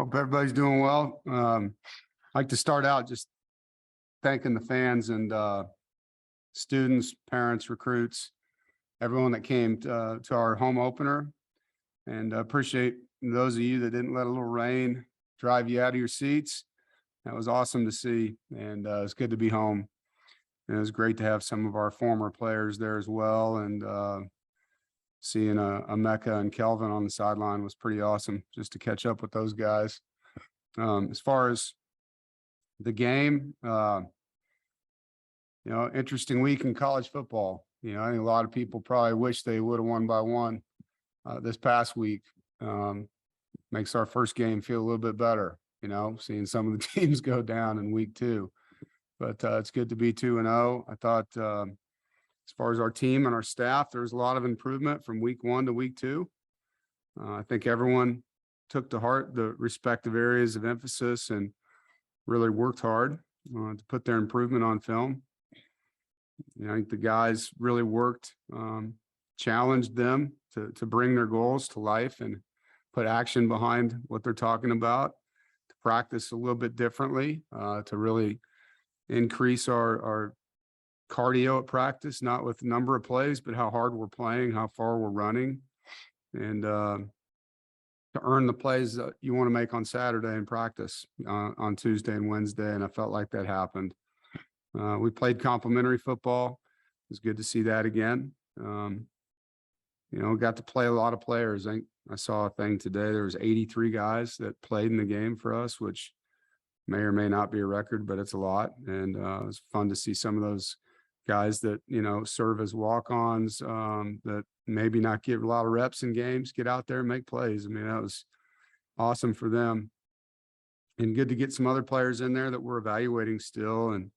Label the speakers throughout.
Speaker 1: Hope everybody's doing well. I'd like to start out just thanking the fans and students, parents, recruits, everyone that came to our home opener, and appreciate those of you that didn't let a little rain drive you out of your seats. That was awesome to see, and it's good to be home. And it was great to have some of our former players there as well, and seeing Mecca and Kelvin on the sideline was pretty awesome just to catch up with those guys. As far as the game, interesting week in college football. I think a lot of people probably wish they would have won by one this past week. Makes our first game feel a little bit better, seeing some of the teams go down in week 2. But it's good to be 2-0. I thought as far as our team and our staff, there's a lot of improvement from week 1 to week 2. I think everyone took to heart the respective areas of emphasis and really worked hard to put their improvement on film. I think the guys really worked, challenged them to bring their goals to life and put action behind what they're talking about, to practice a little bit differently, to really increase our cardio at practice, not with number of plays, but how hard we're playing, how far we're running, and to earn the plays that you want to make on Saturday in practice on Tuesday and Wednesday. And I felt like that happened. We played complimentary football. It was good to see that again. Got to play a lot of players. I saw a thing today. There was 83 guys that played in the game for us, which may or may not be a record, but it's a lot. And it was fun to see some of those guys that, serve as walk-ons, that maybe not get a lot of reps in games, get out there and make plays. I mean, that was awesome for them. And good to get some other players in there that we're evaluating still. And,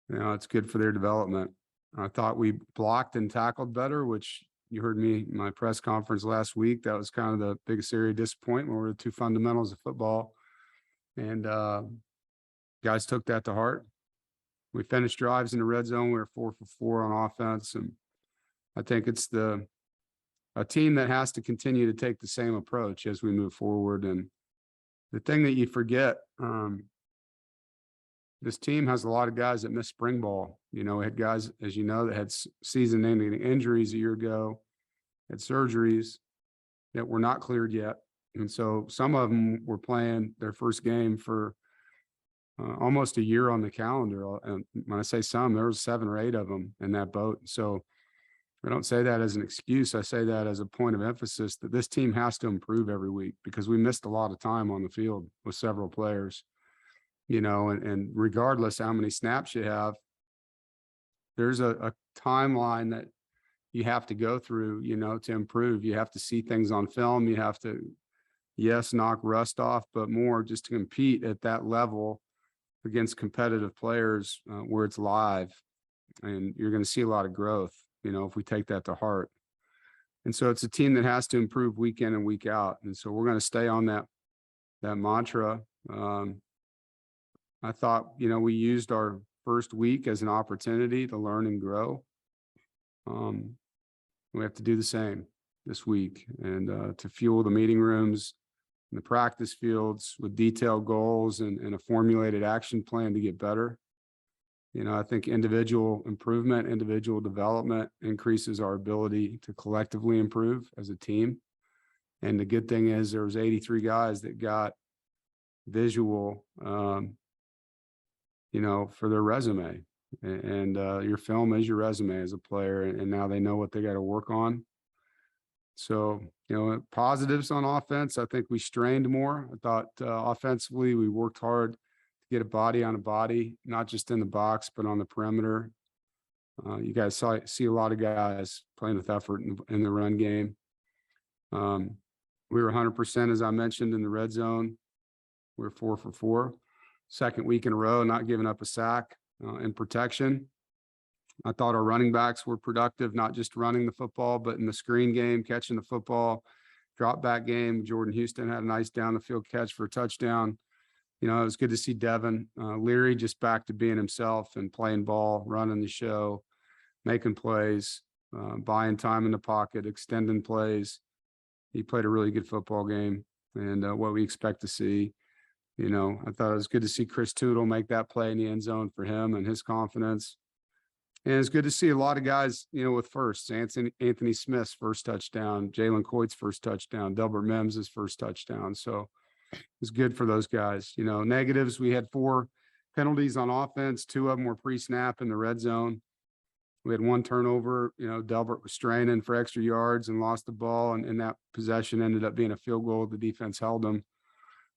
Speaker 1: it's good for their development. I thought we blocked and tackled better, which you heard me in my press conference last week. That was kind of the biggest area of disappointment. Were the 2 fundamentals of football. And guys took that to heart. We finished drives in the red zone. We were 4 for 4 on offense. And I think it's a team that has to continue to take the same approach as we move forward. And the thing that you forget, this team has a lot of guys that missed spring ball. We had guys, as you know, that had season-ending injuries a year ago, had surgeries that were not cleared yet. And so some of them were playing their first game for almost a year on the calendar. And when I say some, there was 7 or 8 of them in that boat. So I don't say that as an excuse. I say that as a point of emphasis that this team has to improve every week, because we missed a lot of time on the field with several players, and regardless how many snaps you have, there's a timeline that you have to go through, to improve. You have to see things on film. You have to, yes, knock rust off, but more just to compete at that level against competitive players where it's live. And you're going to see a lot of growth, if we take that to heart. And so it's a team that has to improve week in and week out. And so we're going to stay on that mantra. I thought, we used our first week as an opportunity to learn and grow. We have to do the same this week, and to fuel the meeting rooms and the practice fields with detailed goals and a formulated action plan to get better. I think individual improvement, individual development increases our ability to collectively improve as a team. And the good thing is there was 83 guys that got visual, for their resume. And your film is your resume as a player, and now they know what they got to work on. So, positives on offense, I think we strained more. I thought offensively we worked hard to get a body on a body, not just in the box, but on the perimeter. You guys see a lot of guys playing with effort in the run game. We were 100%, as I mentioned, in the red zone. We were 4 for 4. Second week in a row, not giving up a sack in protection. I thought our running backs were productive, not just running the football, but in the screen game, catching the football, drop back game. Jordan Houston had a nice down the field catch for a touchdown. It was good to see Devin Leary just back to being himself and playing ball, running the show, making plays, buying time in the pocket, extending plays. He played a really good football game. and what we expect to see. You know, I thought it was good to see Chris Tootle make that play in the end zone for him and his confidence. And it's good to see a lot of guys, you know, with firsts. Anthony Smith's first touchdown, Jalen Coyte's first touchdown, Delbert Mims's first touchdown. So it's good for those guys. You know, negatives, we had 4 penalties on offense. 2 of them were pre-snap in the red zone. We had 1 turnover. You know, Delbert was straining for extra yards and lost the ball, and that possession ended up being a field goal. The defense held them.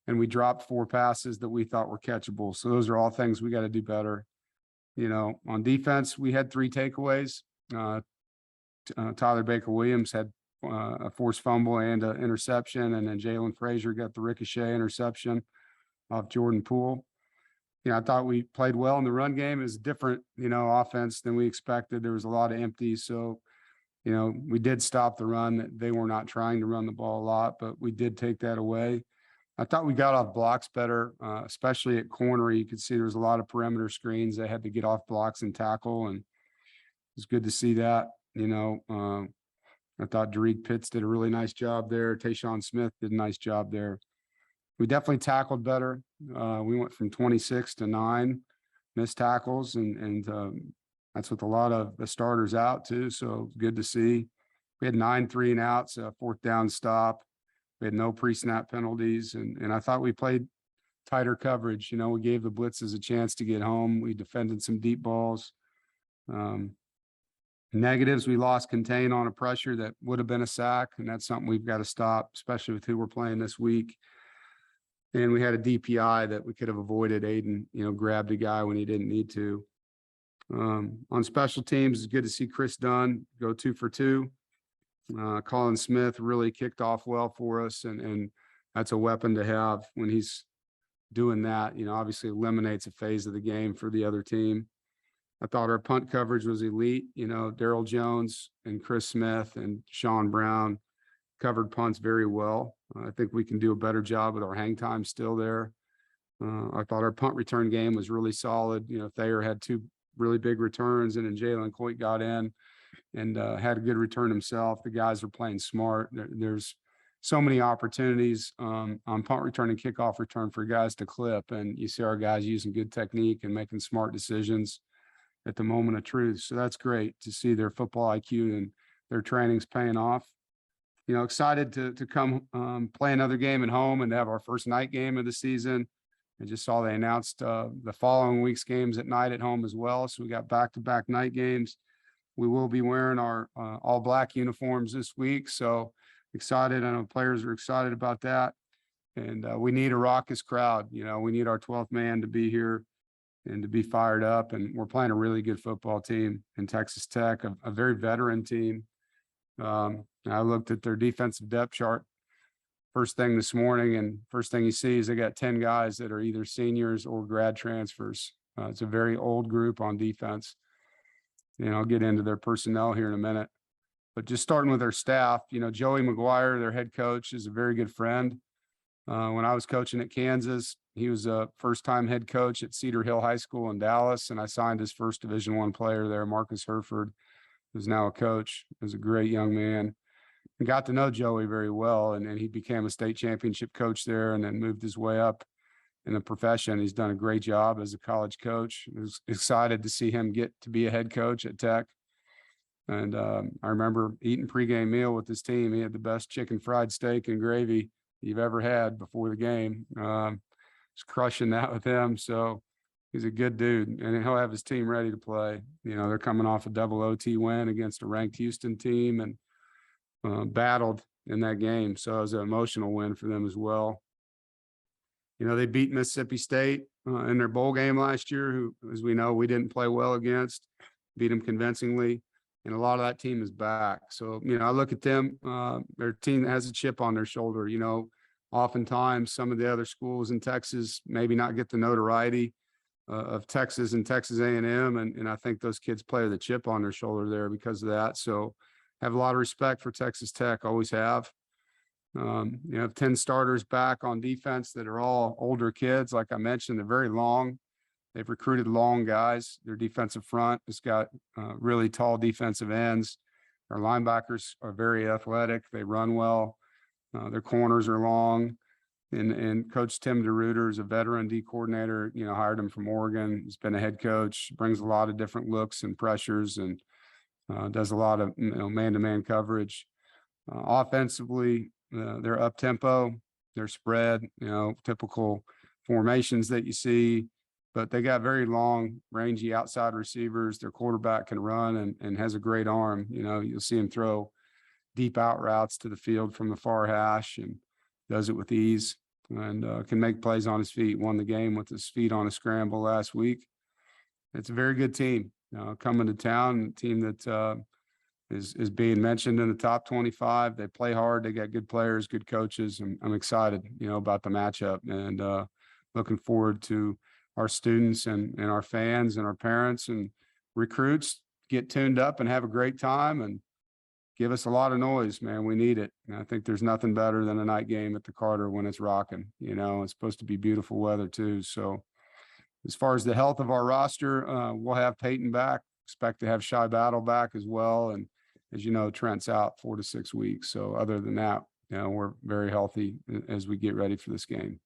Speaker 1: And we dropped 4 passes that we thought were catchable. So those are all things we got to do better. You know, on defense, we had 3 takeaways. Tyler Baker-Williams had a forced fumble and an interception, and then Jalen Frazier got the ricochet interception off Jordan Poole. You know, I thought we played well in the run game. It was a different, you know, offense than we expected. There was a lot of empties. So, you know, we did stop the run. They were not trying to run the ball a lot, but we did take that away. I thought we got off blocks better, especially at corner. You could see there was a lot of perimeter screens. They had to get off blocks and tackle, and it was good to see that. You know, I thought Derek Pitts did a really nice job there. Tayshawn Smith did a nice job there. We definitely tackled better. We went from 26 to 9 missed tackles, and that's with a lot of the starters out too. So good to see. We had 9 3-and-outs, a 4th down stop. We had no pre-snap penalties, and I thought we played tighter coverage. You know, we gave the blitzes a chance to get home. We defended some deep balls. Negatives, we lost contain on a pressure that would have been a sack, and that's something we've got to stop, especially with who we're playing this week. And we had a DPI that we could have avoided. Aiden, you know, grabbed a guy when he didn't need to. On special teams, it's good to see Chris Dunn go 2 for 2. Colin Smith really kicked off well for us, and that's a weapon to have when he's doing that. You know, obviously eliminates a phase of the game for the other team. I thought our punt coverage was elite. You know, Daryl Jones and Chris Smith and Sean Brown covered punts very well. I think we can do a better job with our hang time still there. I thought our punt return game was really solid. You know, Thayer had 2 really big returns, and then Jalen Coyte got in and had a good return himself. The guys are playing smart. There's so many opportunities on punt return and kickoff return for guys to clip, and you see our guys using good technique and making smart decisions at the moment of truth. So that's great to see their football IQ and their training's paying off. You know, excited to come play another game at home and to have our first night game of the season. I just saw they announced the following week's games at night at home as well. So we got back-to-back night games. We will be wearing our all black uniforms this week. So excited. I know players are excited about that. And we need a raucous crowd. You know, we need our 12th man to be here and to be fired up. And we're playing a really good football team in Texas Tech, a very veteran team. I looked at their defensive depth chart first thing this morning, and first thing you see is they got 10 guys that are either seniors or grad transfers. It's a very old group on defense. And I'll get into their personnel here in a minute. But just starting with their staff, you know, Joey McGuire, their head coach, is a very good friend. When I was coaching at Kansas, he was a first-time head coach at Cedar Hill High School in Dallas, and I signed his first Division I player there, Marcus Herford, who's now a coach. He was a great young man. And got to know Joey very well, and he became a state championship coach there and then moved his way up in the profession. He's done a great job as a college coach. I was excited to see him get to be a head coach at Tech. And I remember eating pregame meal with his team. He had the best chicken fried steak and gravy you've ever had before the game. Was crushing that with him. So he's a good dude, and he'll have his team ready to play. You know, they're coming off a double OT win against a ranked Houston team, and battled in that game. So it was an emotional win for them as well. You know, they beat Mississippi State in their bowl game last year, who, as we know, we didn't play well against, beat them convincingly. And a lot of that team is back. So, you know, I look at them, their team has a chip on their shoulder. You know, oftentimes some of the other schools in Texas maybe not get the notoriety of Texas and Texas A&M. And I think those kids play with a chip on their shoulder there because of that. So have a lot of respect for Texas Tech, always have. You know, 10 starters back on defense that are all older kids. Like I mentioned, they're very long. They've recruited long guys. Their defensive front has got really tall defensive ends. Their linebackers are very athletic. They run well. Their corners are long. And Coach Tim DeRuyter is a veteran D coordinator, hired him from Oregon. He's been a head coach, brings a lot of different looks and pressures, and does a lot of man-to-man coverage. Offensively, they're up tempo, they're spread, typical formations that you see, but they got very long, rangy outside receivers. Their quarterback can run and has a great arm. You'll see him throw deep out routes to the field from the far hash and does it with ease, and can make plays on his feet. Won the game with his feet on a scramble last week. It's a very good team coming to town, a team that is being mentioned in the top 25. They play hard. They got good players, good coaches. I'm excited, about the matchup, and looking forward to our students and our fans and our parents and recruits get tuned up and have a great time and give us a lot of noise, man. We need it. And I think there's nothing better than a night game at the Carter when it's rocking. It's supposed to be beautiful weather too. So as far as the health of our roster, we'll have Peyton back. Expect to have Shy Battle back as well. And as you know, Trent's out 4 to 6 weeks. So other than that, we're very healthy as we get ready for this game.